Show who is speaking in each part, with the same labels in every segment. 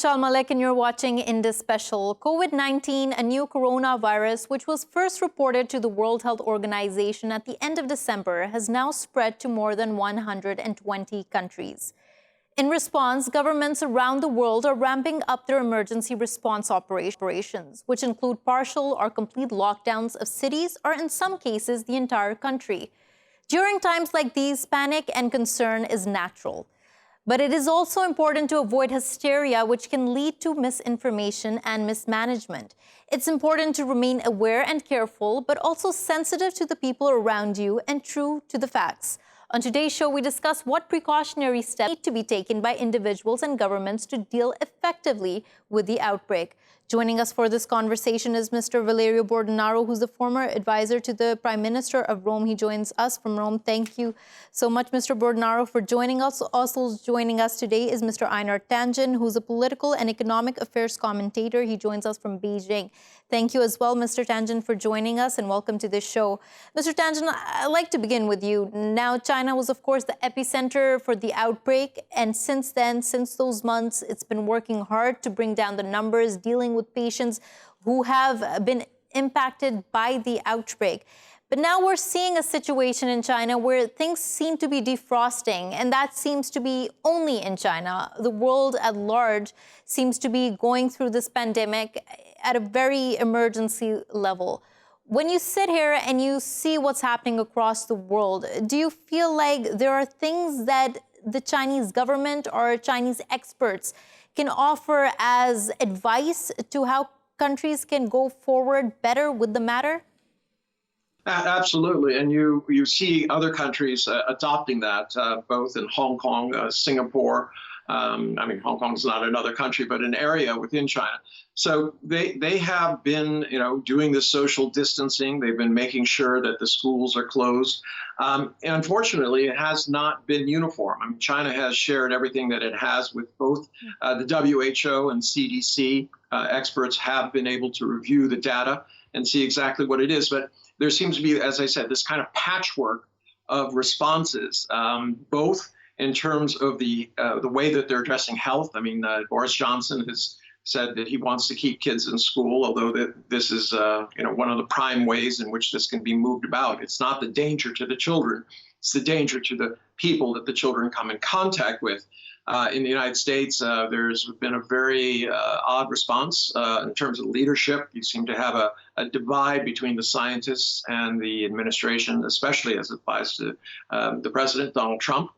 Speaker 1: Meshal Malik, and you're watching Indus Special. COVID-19, a new coronavirus, which was first reported to the World Health Organization at the end of December, has now spread to more than 120 countries. In response, governments around the world are ramping up their emergency response operations, which include partial or complete lockdowns of cities or, in some cases, the entire country. During times like these, panic and concern is natural. But it is also important to avoid hysteria, which can lead to misinformation and mismanagement. It's important to remain aware and careful, but also sensitive to the people around you and true to the facts. On today's show, we discuss what precautionary steps need to be taken by individuals and governments to deal effectively with the outbreak. Joining us for this conversation is Mr. Valerio Bordonaro, who's the former advisor to the Prime Minister of Rome. He joins us from Rome. Thank you so much, Mr. Bordonaro, for joining us. Also joining us today is Mr. Einar Tangen, who's a political and economic affairs commentator. He joins us from Beijing. Thank you as well, Mr. Tangen, for joining us, and welcome to this show. Mr. Tangen, I'd like to begin with you. Now, China was, of course, the epicenter for the outbreak, and since then, since those months, it's been working hard to bring down the numbers, dealing with patients who have been impacted by the outbreak. But now we're seeing a situation in China where things seem to be defrosting, and that seems to be only in China. The world at large seems to be going through this pandemic at a very emergency level. When you sit here and you see what's happening across the world, do you feel like there are things that the Chinese government or Chinese experts can offer as advice to how countries can go forward better with the matter?
Speaker 2: Absolutely, and you see other countries adopting that, both in Hong Kong, Singapore. Hong Kong is not another country, but an area within China. So they have been, doing this social distancing. They've been making sure that the schools are closed. And unfortunately, it has not been uniform. China has shared everything that it has with both the WHO and CDC. Experts have been able to review the data and see exactly what it is. But there seems to be, as I said, this kind of patchwork of responses, both in terms of the way that they're addressing health. Boris Johnson has said that he wants to keep kids in school, although this is one of the prime ways in which this can be moved about. It's not the danger to the children, it's the danger to the people that the children come in contact with. In the United States, there's been a very odd response in terms of leadership. You seem to have a divide between the scientists and the administration, especially as it applies to the president, Donald Trump.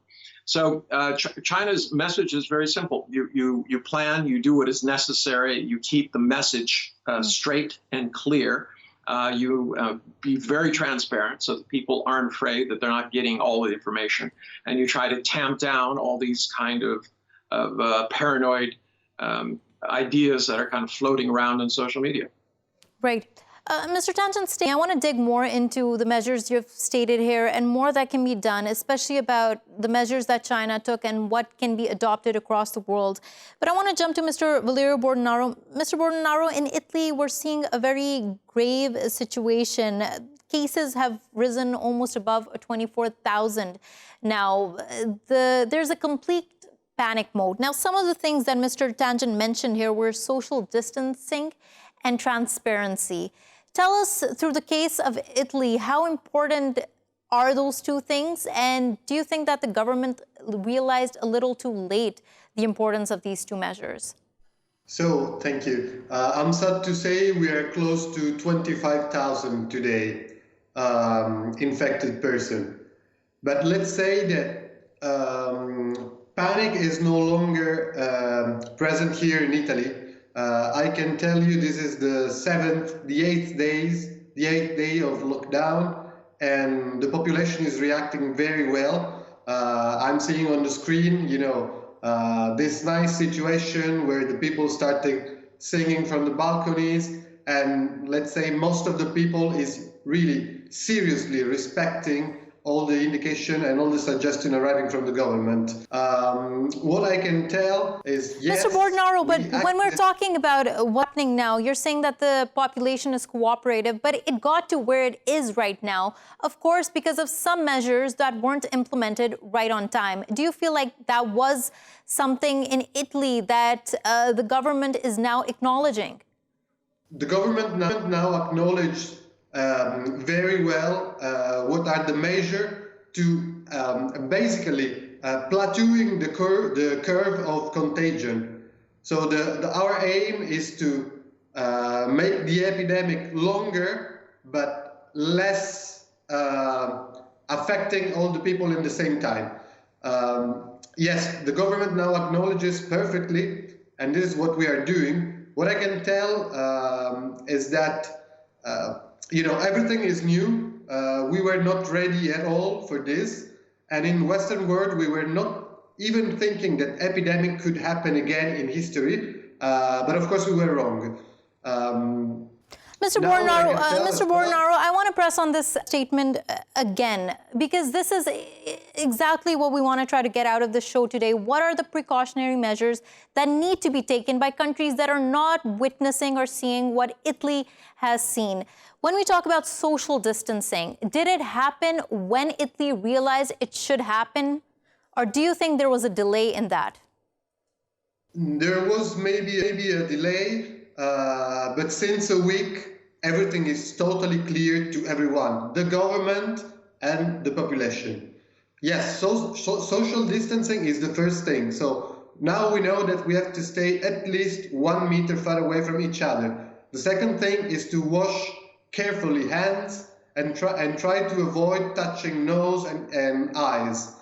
Speaker 2: So China's message is very simple. You plan, you do what is necessary, you keep the message straight and clear. You be very transparent so that people aren't afraid that they're not getting all the information. And you try to tamp down all these kind of paranoid ideas that are kind of floating around in social media.
Speaker 1: Right. Mr. Tangen, I want to dig more into the measures you've stated here and more that can be done, especially about the measures that China took and what can be adopted across the world. But I want to jump to Mr. Valerio Bordonaro. Mr. Bordonaro, in Italy, we're seeing a very grave situation. Cases have risen almost above 24,000 now. There's a complete panic mode. Now, some of the things that Mr. Tangen mentioned here were social distancing and transparency. Tell us, through the case of Italy, how important are those two things? And do you think that the government realized a little too late the importance of these two measures?
Speaker 3: So, thank you. I'm sad to say we are close to 25,000 today infected person. But let's say that panic is no longer present here in Italy. I can tell you this is the eighth day of lockdown, and the population is reacting very well. I'm seeing on the screen, this nice situation where the people started singing from the balconies, and let's say most of the people is really seriously respecting all the indication and all the suggestion arriving from the government. What I can tell is, yes,
Speaker 1: Mr. Bordonaro, but when we're talking about what's happening now, you're saying that the population is cooperative, but it got to where it is right now, of course, because of some measures that weren't implemented right on time. Do you feel like that was something in Italy that the government is now acknowledging?
Speaker 3: The government now acknowledged very well what are the measures to basically plateauing the curve of contagion. So our aim is to make the epidemic longer but less affecting all the people in the same time. Yes, the government now acknowledges perfectly, and this is what we are doing. What I can tell is that everything is new. We were not ready at all for this, and in Western world we were not even thinking that epidemic could happen again in history. But of course we were wrong.
Speaker 1: Mr. Bordonaro, I want to press on this statement again, because this is exactly what we want to try to get out of the show today. What are the precautionary measures that need to be taken by countries that are not witnessing or seeing what Italy has seen? When we talk about social distancing, did it happen when Italy realized it should happen? Or do you think there was a delay in that?
Speaker 3: There was maybe a delay. But since a week, everything is totally clear to everyone, the government and the population. Yes, social distancing is the first thing. So now we know that we have to stay at least 1 meter far away from each other. The second thing is to wash carefully hands and try to avoid touching nose and eyes.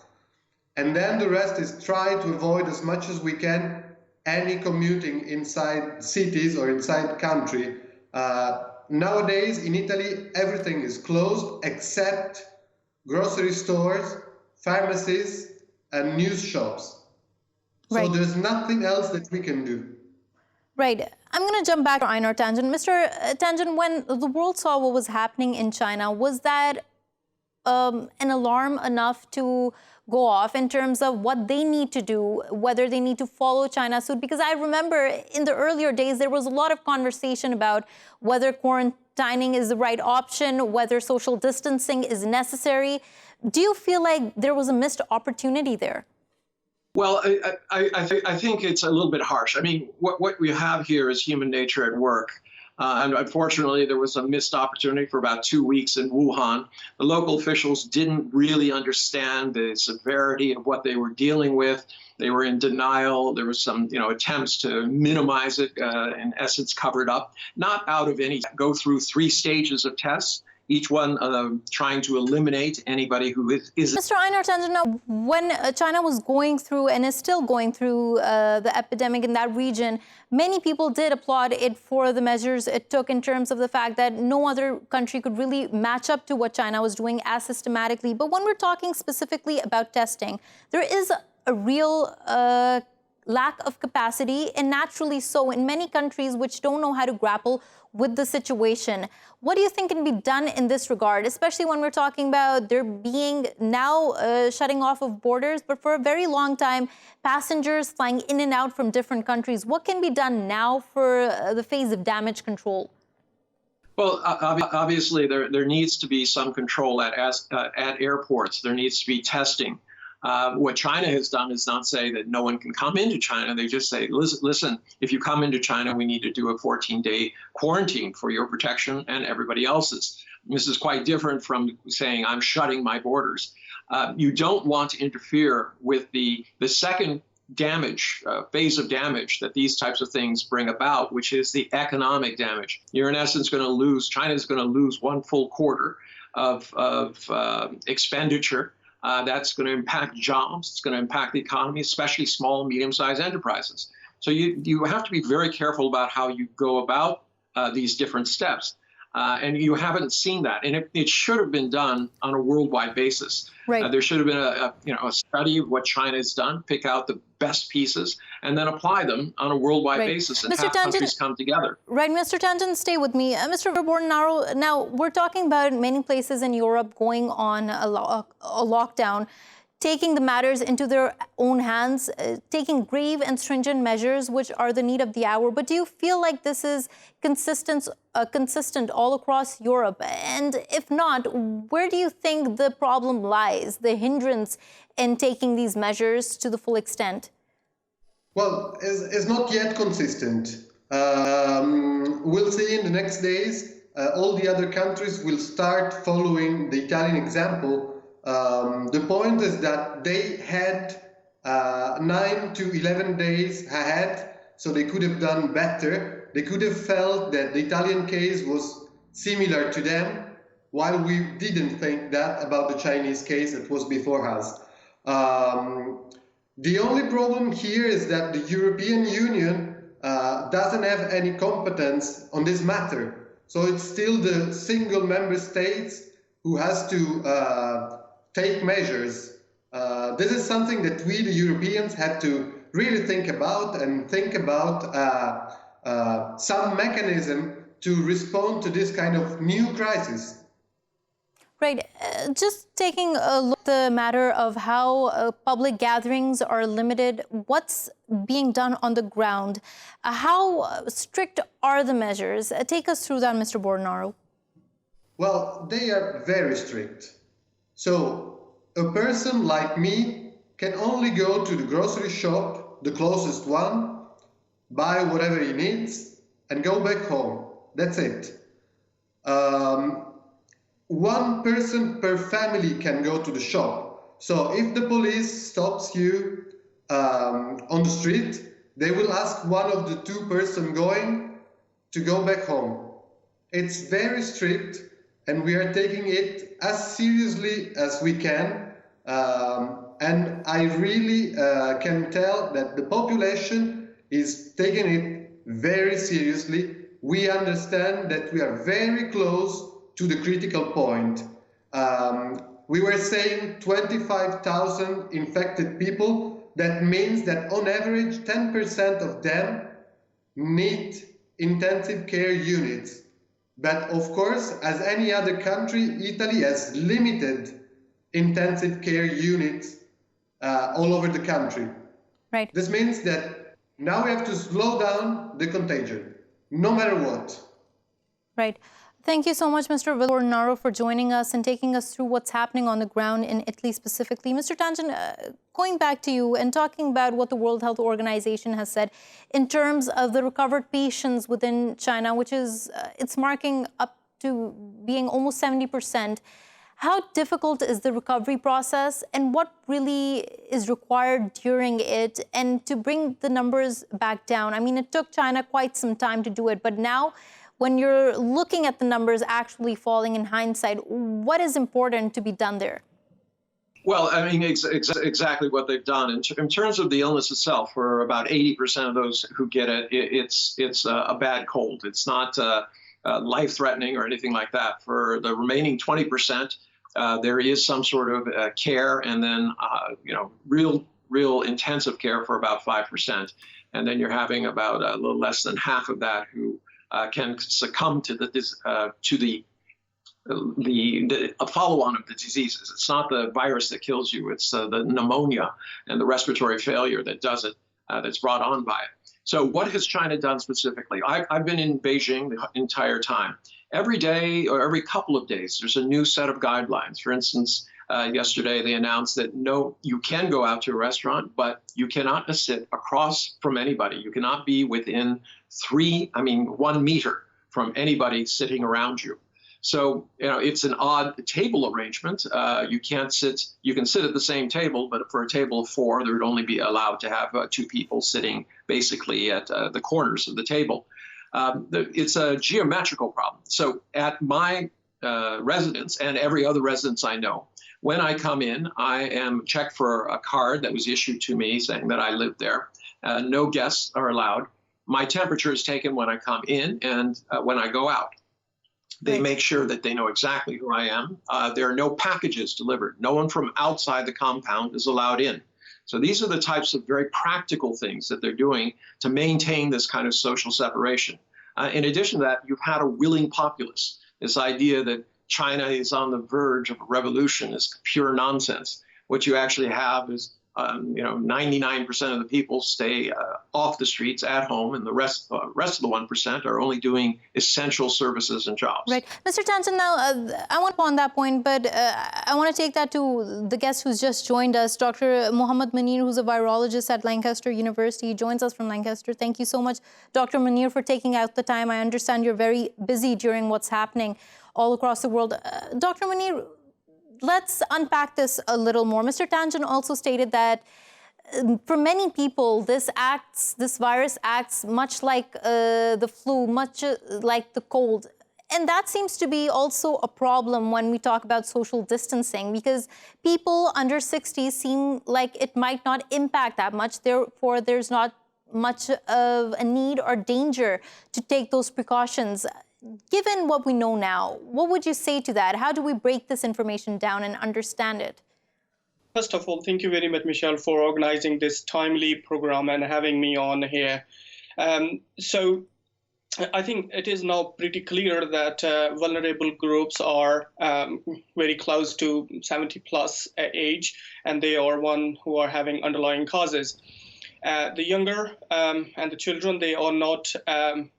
Speaker 3: And then the rest is try to avoid as much as we can any commuting inside cities or inside country. Nowadays in Italy, everything is closed except grocery stores, pharmacies, and news shops.
Speaker 1: Right.
Speaker 3: So there's nothing else that we can do.
Speaker 1: Right. I'm going to jump back to Einar Tangen. Mr. Tangen, when the world saw what was happening in China, was that an alarm enough to go off in terms of what they need to do, whether they need to follow China's suit? Because I remember in the earlier days, there was a lot of conversation about whether quarantining is the right option, whether social distancing is necessary. Do you feel like there was a missed opportunity there?
Speaker 2: Well, I think it's a little bit harsh. I mean, what we have here is human nature at work. And unfortunately, there was a missed opportunity for about 2 weeks in Wuhan. The local officials didn't really understand the severity of what they were dealing with. They were in denial. There was some, attempts to minimize it, in essence, covered up, not out of any, go through 3 stages of tests, each one trying to eliminate anybody who is.
Speaker 1: Mr. Einar Tangen, now, when China was going through and is still going through the epidemic in that region, many people did applaud it for the measures it took in terms of the fact that no other country could really match up to what China was doing as systematically. But when we're talking specifically about testing, there is a real lack of capacity, and naturally so, in many countries which don't know how to grapple with the situation. What do you think can be done in this regard, especially when we're talking about there being now shutting off of borders, but for a very long time, passengers flying in and out from different countries? What can be done now for the phase of damage control?
Speaker 2: Well, obviously, there needs to be some control at airports. There needs to be testing. What China has done is not say that no one can come into China. They just say, listen, if you come into China, we need to do a 14-day quarantine for your protection and everybody else's. This is quite different from saying, I'm shutting my borders. You don't want to interfere with the second phase of damage that these types of things bring about, which is the economic damage. You're in essence going to lose, China's going to lose 1 full quarter of expenditure. That's going to impact jobs. It's going to impact the economy, especially small and medium-sized enterprises. So you have to be very careful about how you go about these different steps. And you haven't seen that. And it should have been done on a worldwide basis.
Speaker 1: Right.
Speaker 2: There should have been a study of what China has done, pick out the best pieces, and then apply them on a worldwide basis and have countries come together.
Speaker 1: Right, Mr. Tangen, stay with me. Mr. Bordonaro, now we're talking about many places in Europe going on a lockdown, taking the matters into their own hands, taking grave and stringent measures, which are the need of the hour. But do you feel like this is consistent all across Europe? And if not, where do you think the problem lies, the hindrance in taking these measures to the full extent?
Speaker 3: Well, it's not yet consistent. We'll see in the next days. All the other countries will start following the Italian example. The point is that they had 9 to 11 days ahead, so they could have done better. They could have felt that the Italian case was similar to them, while we didn't think that about the Chinese case that was before us. The only problem here is that the European Union doesn't have any competence on this matter. So it's still the single member states who has to take measures. This is something that we, the Europeans, have to really think about and think about some mechanism to respond to this kind of new crisis.
Speaker 1: Right. Just taking a look at the matter of how public gatherings are limited, what's being done on the ground? How strict are the measures? Take us through that, Mr. Bordonaro.
Speaker 3: Well, they are very strict. So a person like me can only go to the grocery shop, the closest one, buy whatever he needs, and go back home. That's it. One person per family can go to the shop. So if the police stops you on the street, they will ask one of the two persons going to go back home. It's very strict, and we are taking it as seriously as we can. And I really can tell that the population is taking it very seriously. We understand that we are very close to the critical point. We were saying 25,000 infected people. That means that on average, 10% of them need intensive care units. But of course, as any other country, Italy has limited intensive care units all over the country.
Speaker 1: Right.
Speaker 3: This means that now we have to slow down the contagion, no matter what.
Speaker 1: Right. Thank you so much, Mr. Bordonaro, for joining us and taking us through what's happening on the ground in Italy specifically. Mr. Tangen, going back to you and talking about what the World Health Organization has said in terms of the recovered patients within China, which is, it's marking up to being almost 70%. How difficult is the recovery process, and what really is required during it, and to bring the numbers back down? I mean, it took China quite some time to do it, but now when you're looking at the numbers actually falling in hindsight, what is important to be done there?
Speaker 2: Well, I mean, exactly what they've done. In terms of the illness itself, for about 80% of those who get it, it's a bad cold. It's not life-threatening or anything like that. For the remaining 20%, there is some sort of care, and then real intensive care for about 5%. And then you're having about a little less than half of that who can succumb to a follow-on of the diseases. It's not the virus that kills you. It's the pneumonia and the respiratory failure that does it, that's brought on by it. So what has China done specifically? I've been in Beijing the entire time. Every day or every couple of days, there's a new set of guidelines. For instance, yesterday they announced that no, you can go out to a restaurant, but you cannot sit across from anybody. You cannot be within 1 meter from anybody sitting around you. So, it's an odd table arrangement. You can sit at the same table, but for a table of 4, there would only be allowed to have 2 people sitting basically at the corners of the table. It's a geometrical problem. So at my residence and every other residence I know, when I come in, I am checked for a card that was issued to me saying that I live there. No guests are allowed. My temperature is taken when I come in and when I go out. They make sure that they know exactly who I am. There are no packages delivered. No one from outside the compound is allowed in. So these are the types of very practical things that they're doing to maintain this kind of social separation. In addition to that, you've had a willing populace. This idea that China is on the verge of a revolution is pure nonsense. What you actually have is 99% of the people stay off the streets at home, and the rest of the 1% are only doing essential services and jobs.
Speaker 1: Right. Mr. Tangen, now I want to on that point, but I want to take that to the guest who's just joined us, Dr. Mohammed Munir, who's a virologist at Lancaster University. He joins us from Lancaster. Thank you so much, Dr. Munir, for taking out the time. I understand you're very busy during what's happening all across the world. Dr. Munir, let's unpack this a little more. Mr. Tangen also stated that for many people, this virus acts much like the flu, much like the cold. And that seems to be also a problem when we talk about social distancing, because people under 60 seem like it might not impact that much. Therefore, there's not much of a need or danger to take those precautions. Given what we know now, what would you say to that? How do we break this information down and understand it?
Speaker 4: First of all, thank you very much, Meshal, for organizing this timely program and having me on here. So I think it is now pretty clear that vulnerable groups are very close to 70 plus age, and they are one who are having underlying causes. The younger and the children, they are not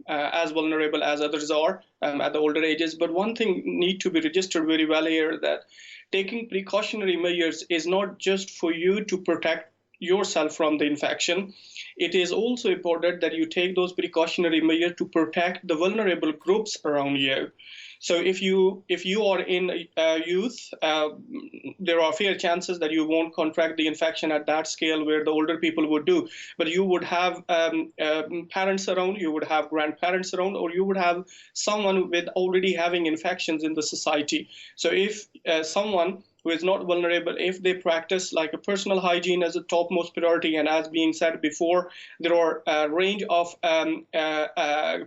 Speaker 4: as vulnerable as others are at the older ages. But one thing need to be registered very well here, that taking precautionary measures is not just for you to protect yourself from the infection. It is also important that you take those precautionary measures to protect the vulnerable groups around you. So if you are in youth, there are fair chances that you won't contract the infection at that scale where the older people would do. But you would have parents around, you would have grandparents around, or you would have someone with already having infections in the society. So if someone who is not vulnerable, if they practice like a personal hygiene as a topmost priority, and as being said before, there are a range of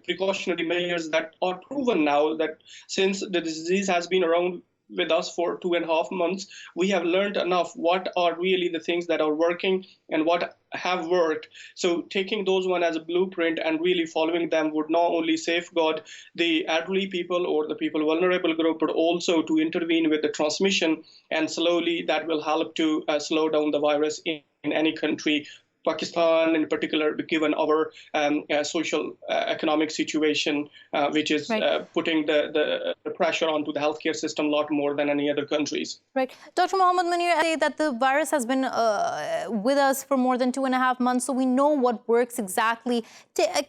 Speaker 4: precautionary measures that are proven now, that since the disease has been around with us for 2.5 months, we have learned enough what are really the things that are working and what have worked. So taking those one as a blueprint and really following them would not only safeguard the elderly people or the people vulnerable group, but also to intervene with the transmission, and slowly that will help to slow down the virus in any country. Pakistan in particular, given our social economic situation, which is putting the pressure onto the healthcare system a lot more than any other countries. Right.
Speaker 1: Dr. Mohammed Munir, I say that the virus has been with us for more than 2.5 months, so we know what works exactly.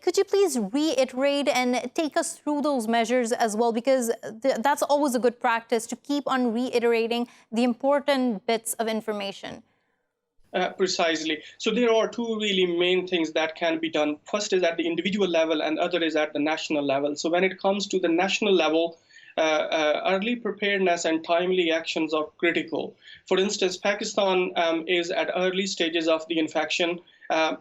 Speaker 1: Could you please reiterate and take us through those measures as well? Because that's always a good practice, to keep on reiterating the important bits of information.
Speaker 4: Precisely. So there are two really main things that can be done. First is at the individual level, and other is at the national level. So when it comes to the national level, early preparedness and timely actions are critical. For instance, Pakistan is at early stages of the infection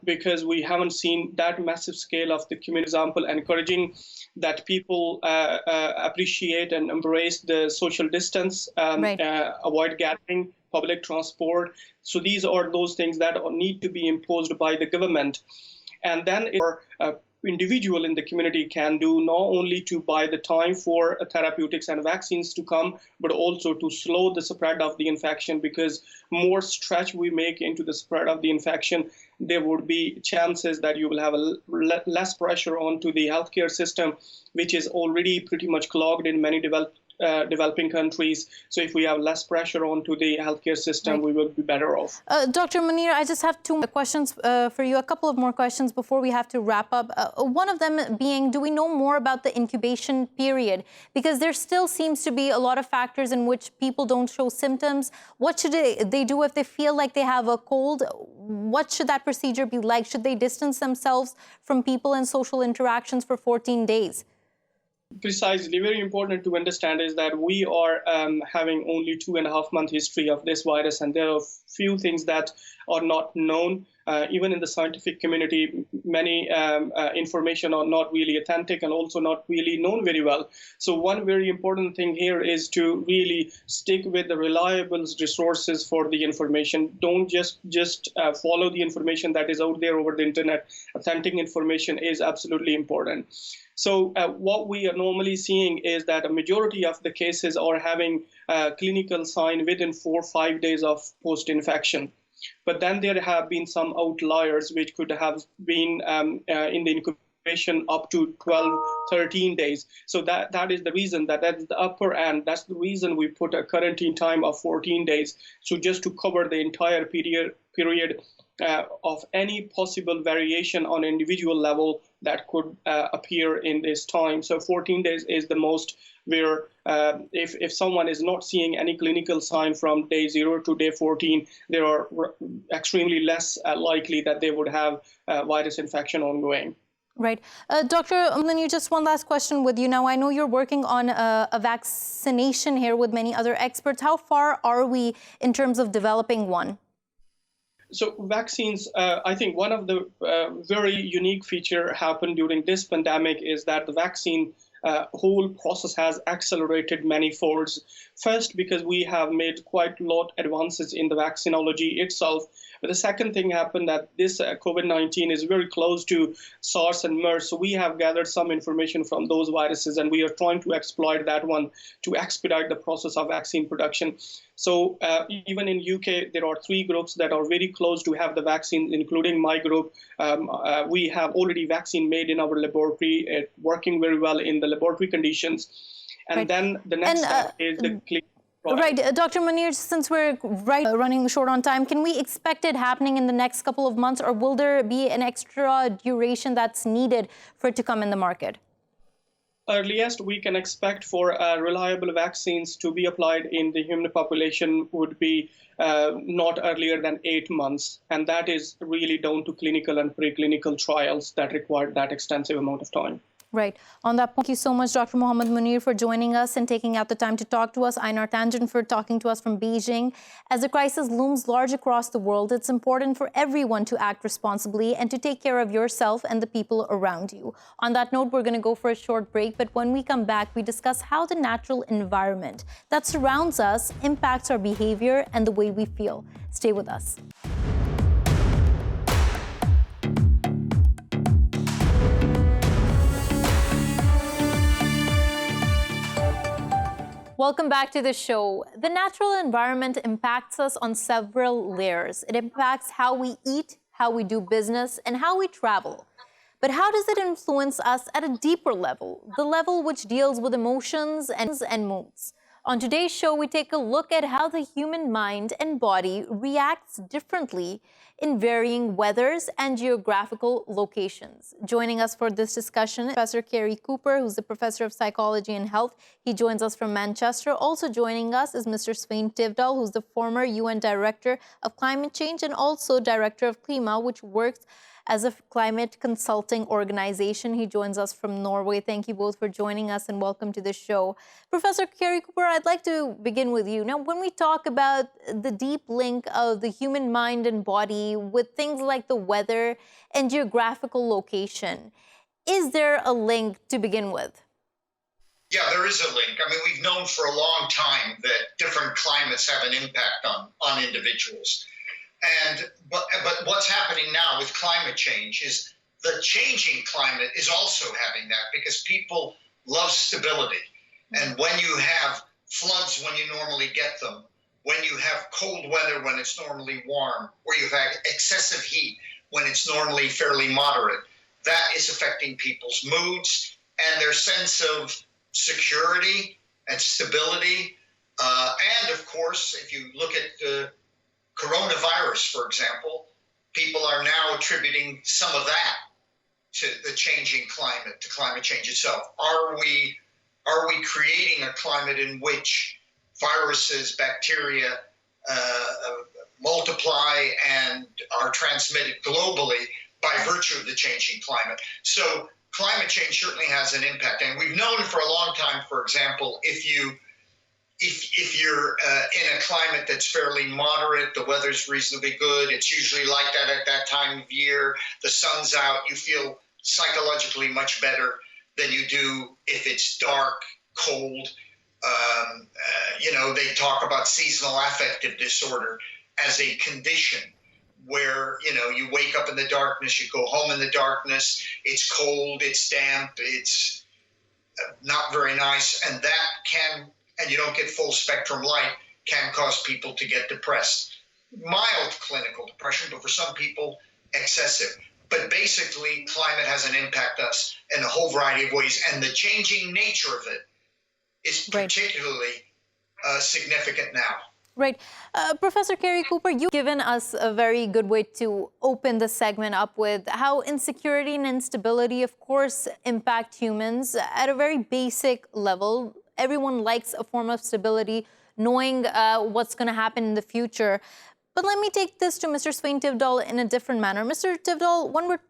Speaker 4: because we haven't seen that massive scale of the community. Example, encouraging that people appreciate and embrace the social distance, avoid gathering, public transport. So these are those things that need to be imposed by the government. And then individual in the community can do not only to buy the time for therapeutics and vaccines to come, but also to slow the spread of the infection, because more stretch we make into the spread of the infection, there would be chances that you will have less pressure onto the healthcare system, which is already pretty much clogged in many developing countries. So if we have less pressure onto the healthcare system, we will be better off.
Speaker 1: Dr. Munir, I just have 2 more questions for you, a couple of more questions before we have to wrap up. One of them being, do we know more about the incubation period? Because there still seems to be a lot of factors in which people don't show symptoms. What should they do if they feel like they have a cold? What should that procedure be like? Should they distance themselves from people and social interactions for 14 days?
Speaker 4: Precisely. Very important to understand is that we are having only 2.5 month history of this virus, and there are few things that are not known. even in the scientific community, many information are not really authentic and also not really known very well. So one very important thing here is to really stick with the reliable resources for the information. Don't just follow the information that is out there over the internet. Authentic information is absolutely important. So what we are normally seeing is that a majority of the cases are having clinical sign within 4 or 5 days of post-infection. But then there have been some outliers which could have been in the incubation up to 12, 13 days. So that is the reason that's the upper end. That's the reason we put a quarantine time of 14 days. So just to cover the entire period of any possible variation on individual level that could appear in this time. So 14 days is the most where if someone is not seeing any clinical sign from day 0 to day 14, they are extremely less likely that they would have virus infection ongoing.
Speaker 1: Right. Dr. Munir, just one last question with you. Now, I know you're working on a vaccination here with many other experts. How far are we in terms of developing one?
Speaker 4: So vaccines, I think one of the very unique feature happened during this pandemic is that the vaccine whole process has accelerated many folds. First, because we have made quite a lot advances in the vaccinology itself. But the second thing happened that this COVID-19 is very close to SARS and MERS. So we have gathered some information from those viruses, and we are trying to exploit that one to expedite the process of vaccine production. So even in UK, there are 3 groups that are very close to have the vaccine, including my group. We have already vaccine made in our laboratory, working very well in the laboratory conditions. And right. Then the next step is the clinical trial.
Speaker 1: Right. Dr. Munir, since we're running short on time, can we expect it happening in the next couple of months, or will there be an extra duration that's needed for it to come in the market?
Speaker 4: Earliest we can expect for reliable vaccines to be applied in the human population would be not earlier than 8 months. And that is really down to clinical and preclinical trials that require that extensive amount of time.
Speaker 1: Right. On that point, thank you so much, Dr. Mohammed Munir, for joining us and taking out the time to talk to us. Einar Tangen for talking to us from Beijing. As the crisis looms large across the world, it's important for everyone to act responsibly and to take care of yourself and the people around you. On that note, we're going to go for a short break. But when we come back, we discuss how the natural environment that surrounds us impacts our behavior and the way we feel. Stay with us. Welcome back to the show. The natural environment impacts us on several layers. It impacts how we eat, how we do business, and how we travel. But how does it influence us at a deeper level, the level which deals with emotions and moods? On today's show, we take a look at how the human mind and body reacts differently in varying weathers and geographical locations. Joining us for this discussion, Professor Cary Cooper, who's the Professor of Psychology and Health. He joins us from Manchester. Also joining us is Mr. Svein Tveitdal, who's the former UN Director of Climate Change and also Director of Klima, which works as a climate consulting organization. He joins us from Norway. Thank you both for joining us and welcome to the show. Professor Cary Cooper, I'd like to begin with you. Now, when we talk about the deep link of the human mind and body with things like the weather and geographical location, is there a link to begin with?
Speaker 5: Yeah, there is a link. I mean, we've known for a long time that different climates have an impact on individuals. But what's happening now with climate change is the changing climate is also having that because people love stability. And when you have floods when you normally get them, when you have cold weather when it's normally warm, or you have excessive heat when it's normally fairly moderate, that is affecting people's moods and their sense of security and stability. And of course, if you look at the coronavirus, for example, people are now attributing some of that to the changing climate, to climate change itself. Are we creating a climate in which viruses, bacteria multiply and are transmitted globally by virtue of the changing climate? So climate change certainly has an impact. And we've known for a long time, for example, if you if you're in a climate that's fairly moderate, the weather's reasonably good, it's usually like that at that time of year, the sun's out, you feel psychologically much better than you do if it's dark, cold. They talk about seasonal affective disorder as a condition where, you wake up in the darkness, you go home in the darkness, it's cold, it's damp, it's not very nice, and you don't get full spectrum light, can cause people to get depressed. Mild clinical depression, but for some people, excessive. But basically, climate has an impact on us in a whole variety of ways, and the changing nature of it is particularly significant now.
Speaker 1: Right. Professor Cary Cooper, you've given us a very good way to open the segment up with how insecurity and instability, of course, impact humans at a very basic level. Everyone likes a form of stability, knowing what's going to happen in the future. But let me take this to Mr. Svein Tveitdal in a different manner. Mr. Tveitdal, when we're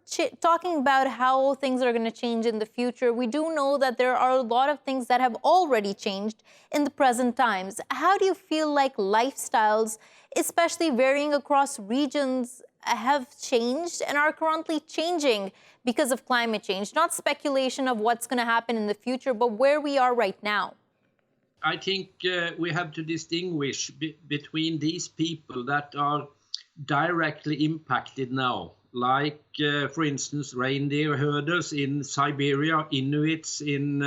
Speaker 1: talking about how things are going to change in the future, we do know that there are a lot of things that have already changed in the present times. How do you feel like lifestyles, especially varying across regions, have changed and are currently changing because of climate change? Not speculation of what's going to happen in the future, but where we are right now.
Speaker 6: I think we have to distinguish between these people that are directly impacted now, like, for instance, reindeer herders in Siberia, Inuits in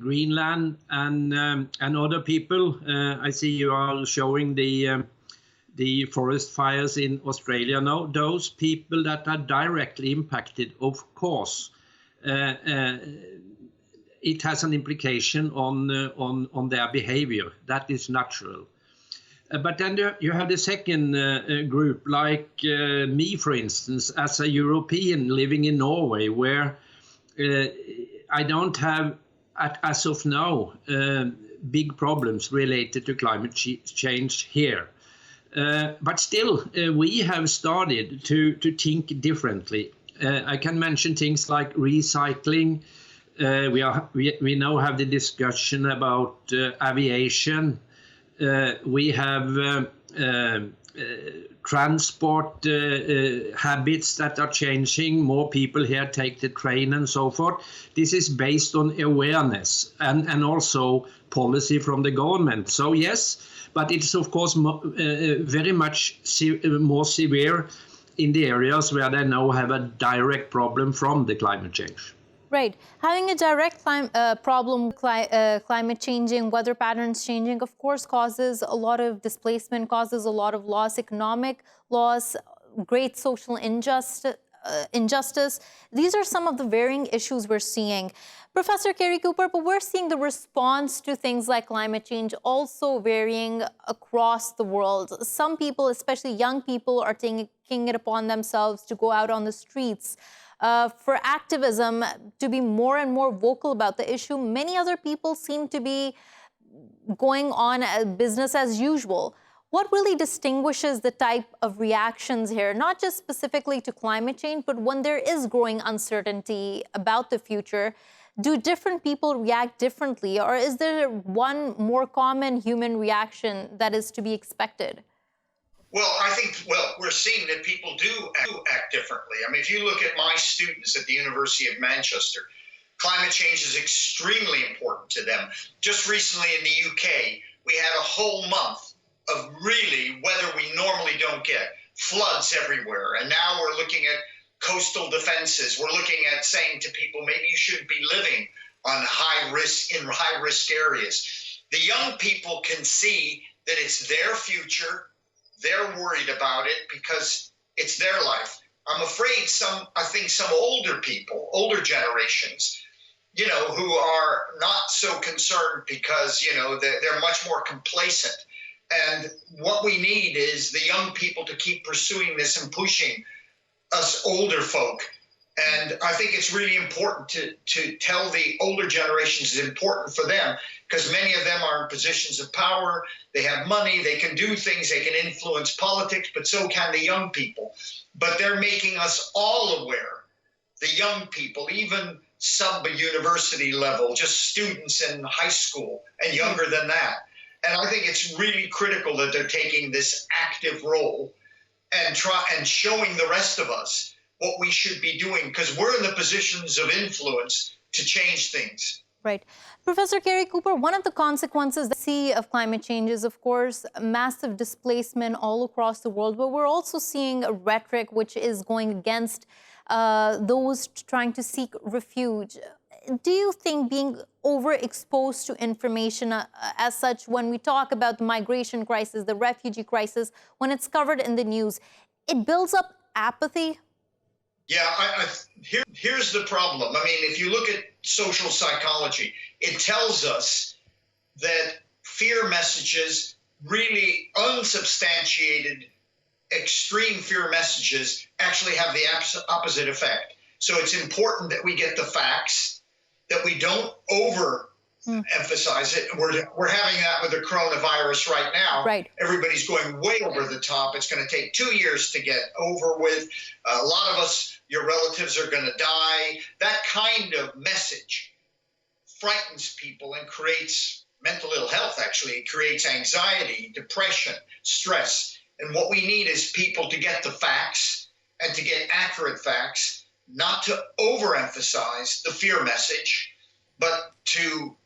Speaker 6: Greenland, and other people. I see you are showing the forest fires in Australia now. Those people that are directly impacted, of course, it has an implication on their behavior. That is natural. But then you have the second group, like me, for instance, as a European living in Norway, where I don't have, as of now, big problems related to climate change here. But still, we have started to think differently. I can mention things like recycling. We now have the discussion about aviation. We have transport habits that are changing. More people here take the train and so forth. This is based on awareness and also policy from the government. So yes, but it's of course very much more severe in the areas where they now have a direct problem from the climate change.
Speaker 1: Right. Having a direct problem, climate changing, weather patterns changing, of course, causes a lot of displacement, causes a lot of loss, economic loss, great social injustice. These are some of the varying issues we're seeing. Professor Cary Cooper, but we're seeing the response to things like climate change also varying across the world. Some people, especially young people, are taking it upon themselves to go out on the streets for activism, to be more and more vocal about the issue. Many other people seem to be going on business as usual. What really distinguishes the type of reactions here, not just specifically to climate change, but when there is growing uncertainty about the future? Do different people react differently, or is there one more common human reaction that is to be expected?
Speaker 5: Well, I think, we're seeing that people do act differently. I mean, if you look at my students at the University of Manchester, climate change is extremely important to them. Just recently in the UK, we had a whole month of really weather we normally don't get, floods everywhere. And now we're looking at coastal defenses. We're looking at saying to people, maybe you shouldn't be living on in high risk areas. The young people can see that it's their future. They're worried about it because it's their life. I'm afraid some older people, older generations, who are not so concerned because, they're much more complacent. And what we need is the young people to keep pursuing this and pushing us older folk. And I think it's really important to tell the older generations it's important for them, because many of them are in positions of power. They have money, they can do things, they can influence politics, but so can the young people. But they're making us all aware, the young people, even sub-university level, just students in high school and younger than that. And I think it's really critical that they're taking this active role and showing the rest of us what we should be doing, because we're in the positions of influence to change things.
Speaker 1: Right. Professor Cary Cooper, one of the consequences that we see of climate change is, of course, massive displacement all across the world, but we're also seeing a rhetoric which is going against those trying to seek refuge. Do you think being overexposed to information as such, when we talk about the migration crisis, the refugee crisis, when it's covered in the news, it builds up apathy?
Speaker 5: Yeah, here's the problem. I mean, if you look at social psychology, it tells us that fear messages, really unsubstantiated, extreme fear messages, actually have the opposite effect. So it's important that we get the facts, that we don't overemphasize it. We're having that with the coronavirus right now.
Speaker 1: Right.
Speaker 5: Everybody's going way over the top. It's going to take 2 years to get over with. A lot of us, your relatives are going to die. That kind of message frightens people and creates mental ill health, actually. It creates anxiety, depression, stress. And what we need is people to get the facts and to get accurate facts, not to overemphasize the fear message, but to,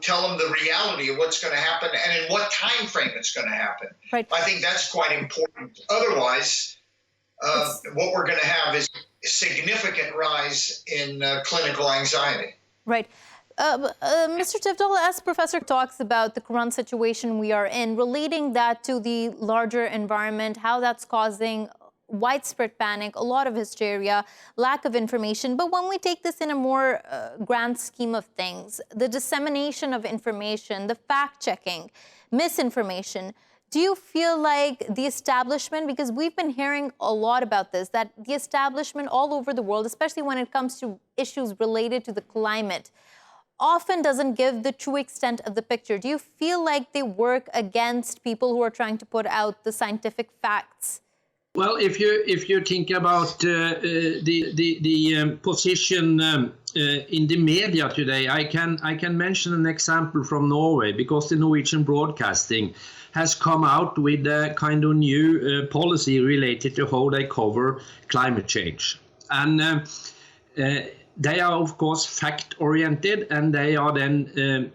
Speaker 5: tell them the reality of what's going to happen and in what time frame it's going to happen.
Speaker 1: Right.
Speaker 5: I think that's quite important. Otherwise, what we're going to have is a significant rise in clinical anxiety.
Speaker 1: Right. Mr. Tveitdal, as Professor talks about the current situation we are in, relating that to the larger environment, how that's causing widespread panic, a lot of hysteria, lack of information. But when we take this in a more grand scheme of things, the dissemination of information, the fact-checking, misinformation, do you feel like the establishment, because we've been hearing a lot about this, that the establishment all over the world, especially when it comes to issues related to the climate, often doesn't give the true extent of the picture? Do you feel like they work against people who are trying to put out the scientific facts?
Speaker 6: Well, if you think about the position in the media today, I can mention an example from Norway, because the Norwegian broadcasting has come out with a kind of new policy related to how they cover climate change. And they are, of course, fact-oriented, and they are then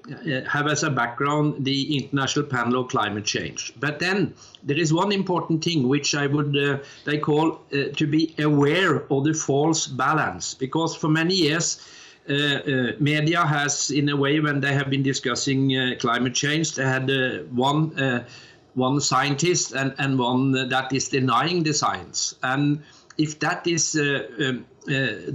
Speaker 6: have as a background the International Panel on Climate Change. But then there is one important thing which I would they call to be aware of the false balance, because for many years media has, in a way, when they have been discussing climate change, they had one scientist and one that is denying the science. And if that is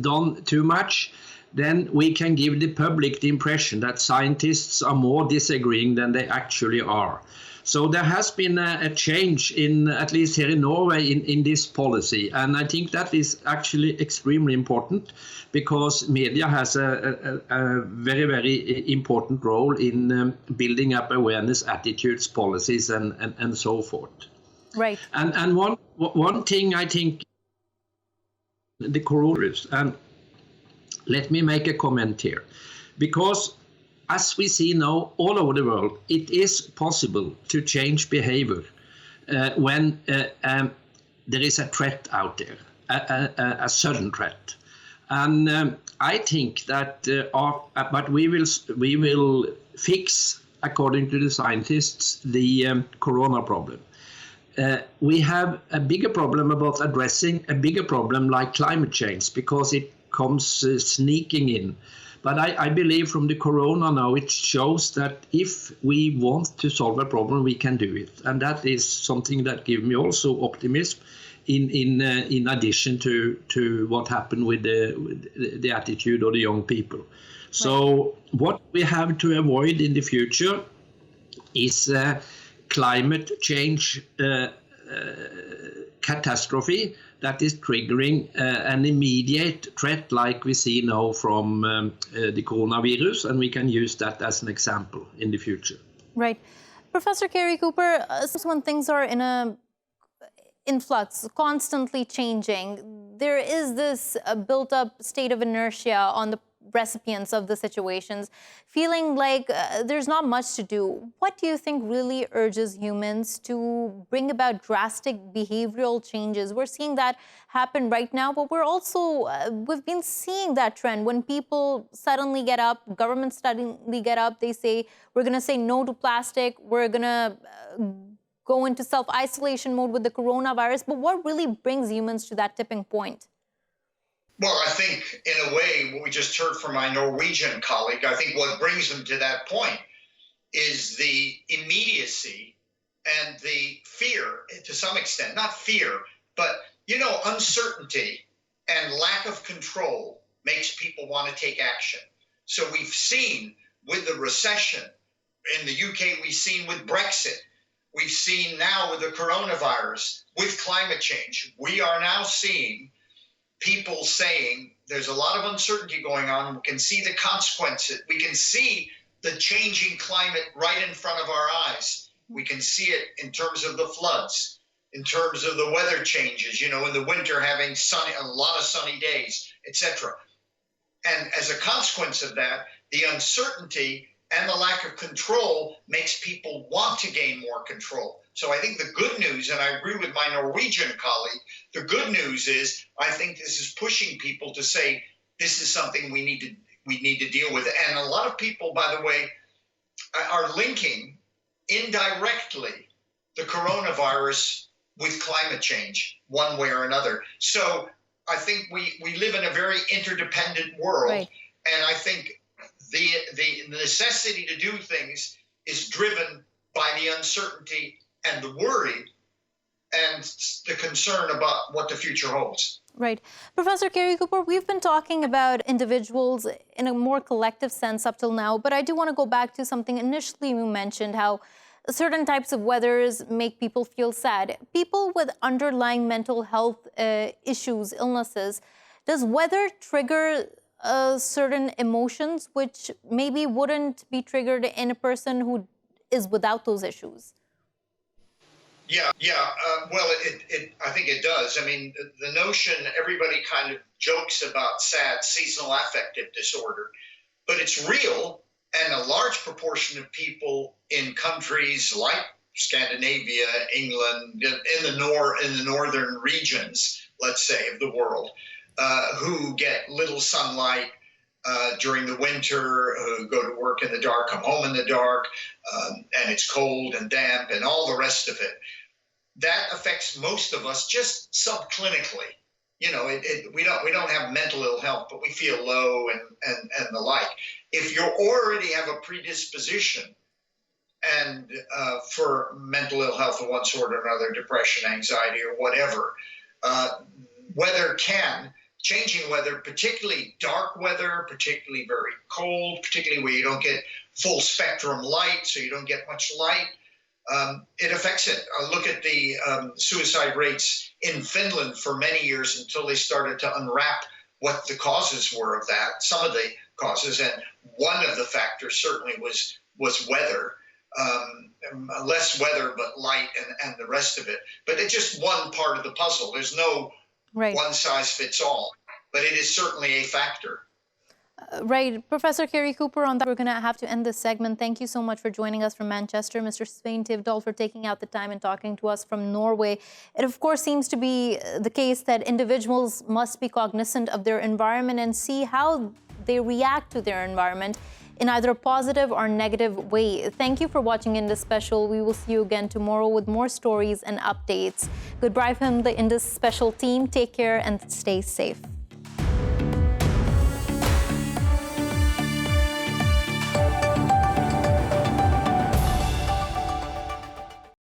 Speaker 6: done too much, then we can give the public the impression that scientists are more disagreeing than they actually are. So there has been a change, in at least here in Norway, in this policy. And I think that is actually extremely important, because media has a very, very important role in building up awareness, attitudes, policies, and so forth.
Speaker 1: Right.
Speaker 6: And one thing I think, the coronavirus, and let me make a comment here, because as we see now all over the world, it is possible to change behavior when there is a threat out there, a sudden threat. And I think that, but we will fix, according to the scientists, the corona problem. We have a bigger problem about addressing a bigger problem like climate change, because it comes sneaking in. But I believe from the corona now, it shows that if we want to solve a problem, we can do it. And that is something that gives me also optimism in addition to what happened with the attitude of the young people. So what we have to avoid in the future is climate change catastrophe that is triggering an immediate threat like we see now from the coronavirus, and we can use that as an example in the future.
Speaker 1: Right. Professor Cary Cooper, when things are in flux, constantly changing, there is this built-up state of inertia on the recipients of the situations, feeling like there's not much to do. What do you think really urges humans to bring about drastic behavioral changes? We're seeing that happen right now, but we're also, we've been seeing that trend when people suddenly get up, governments suddenly get up, they say, we're going to say no to plastic, we're going to go into self-isolation mode with the coronavirus. But what really brings humans to that tipping point?
Speaker 5: Well, I think, in a way, what we just heard from my Norwegian colleague, I think what brings them to that point is the immediacy and the fear, to some extent, not fear, but, uncertainty and lack of control makes people want to take action. So we've seen with the recession, in the UK, we've seen with Brexit, we've seen now with the coronavirus, with climate change, we are now seeing people saying there's a lot of uncertainty going on. We can see the consequences. We can see the changing climate right in front of our eyes. We can see it in terms of the floods, in terms of the weather changes, in the winter having a lot of sunny days, etc. And as a consequence of that, the uncertainty and the lack of control makes people want to gain more control. So I think the good news, and I agree with my Norwegian colleague, the good news is I think this is pushing people to say this is something we need to deal with. And a lot of people, by the way, are linking indirectly the coronavirus with climate change one way or another. So I think we live in a very interdependent world.
Speaker 1: Right.
Speaker 5: And I think the necessity to do things is driven by the uncertainty and the worry and the concern about what the future holds.
Speaker 1: Right. Professor Cary Cooper, we've been talking about individuals in a more collective sense up till now, but I do want to go back to something initially you mentioned, how certain types of weathers make people feel sad. People with underlying mental health issues, illnesses, does weather trigger certain emotions which maybe wouldn't be triggered in a person who is without those issues?
Speaker 5: Well, I think it does. I mean, the notion, everybody kind of jokes about sad seasonal affective disorder, but it's real, and a large proportion of people in countries like Scandinavia, England, in the northern regions, let's say, of the world, who get little sunlight during the winter, who go to work in the dark, come home in the dark, and it's cold and damp and all the rest of it. That affects most of us just subclinically. We don't have mental ill health, but we feel low and the like. If you already have a predisposition and for mental ill health of one sort or another, depression, anxiety, or whatever, changing weather, particularly dark weather, particularly very cold, particularly where you don't get full spectrum light, so you don't get much light, it affects it. Look at the suicide rates in Finland for many years until they started to unwrap what the causes were of that, some of the causes, and one of the factors certainly was weather. Less weather, but light and the rest of it. But it's just one part of the puzzle. There's no one size fits all, but it is certainly a factor.
Speaker 1: Right. Professor Cary Cooper, on that, we're going to have to end this segment. Thank you so much for joining us from Manchester. Mr. Svein Tveitdal for taking out the time and talking to us from Norway. It, of course, seems to be the case that individuals must be cognizant of their environment and see how they react to their environment in either a positive or negative way. Thank you for watching Indus Special. We will see you again tomorrow with more stories and updates. Goodbye from the Indus Special team. Take care and stay safe.